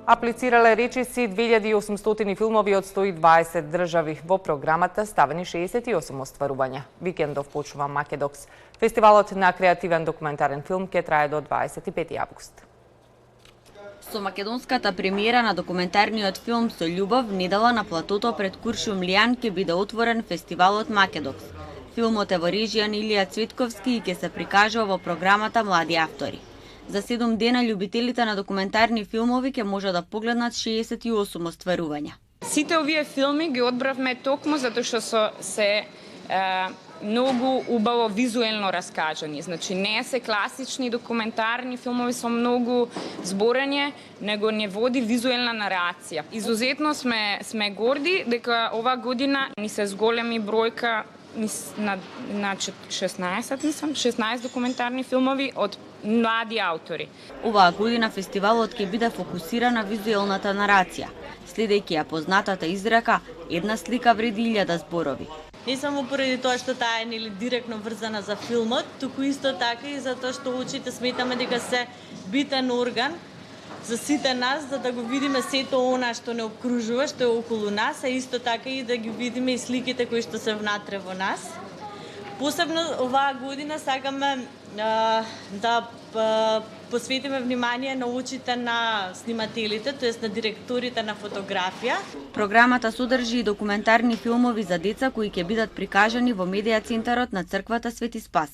Аплицирале речиси 2800 филмови од 120 држави. Во програмата ставени 68 остварувања. Викендов почува Македокс. Фестивалот на креативен документарен филм ќе трае до 25 август. Со македонската премиера на документарниот филм Со љубов, недела на платото пред Куршумлијан ќе биде отворен фестивалот Македокс. Филмот е во режија на Илија Цвитковски и ќе се прикажува во програмата Млади автори. За 7 дена љубителите на документарни филмови ќе може да погледнат 68 остварувања. Сите овие филми ги одбравме токму затоа што се многу убаво визуелно раскажани. Значи не се класични документарни филмови со многу зборење, него не води визуелна нарација. Изузетно сме горди дека ова година ни се зголеми бројка на 16 документарни филмови од млади автори. Оваа година фестивалот ќе биде фокусиран на визуелната нарација, следејќи ја познатата изрека една слика вреди 1000 зборови. Не само поради тоа што таа е директно врзана за филмот, туку исто така и затоа што очите сметаме дека се битен орган за сите нас, за да го видиме сето она што не обкружува, што е околу нас, а исто така и да ги видиме и сликите кои што се внатре во нас. Посебно оваа година сакаме да посветиме внимание на очите на снимателите, тоест на директорите на фотографија. Програмата содржи и документарни филмови за деца кои ќе бидат прикажани во медија центарот на црквата Свети Спас.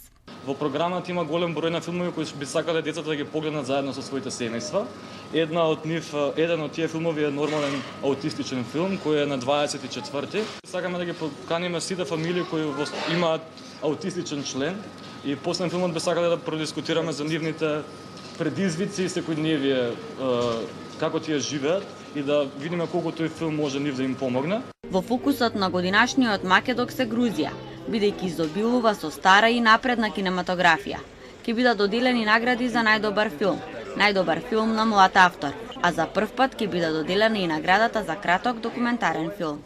Во програмата има голем број на филмови кои би сакале децата да ги погледнат заедно со своите семејства. Еден од тие филмови е нормален аутистичен филм кој е на 24-ти. Сакаме да ги поканиме сите фамилии кои имаат аутистичен член и после филмот би сакале да продискутираме за нивните предизвици и секојдневие, како тие живеат и да видиме колку тој филм може нив да им помогне. Во фокусот на годинашниот Македокс е Грузија, бидејќи изобилува со стара и напредна кинематографија. Ќе бидат доделени награди за најдобар филм на млад автор, а за прв пат ќе биде доделена и наградата за краток документарен филм.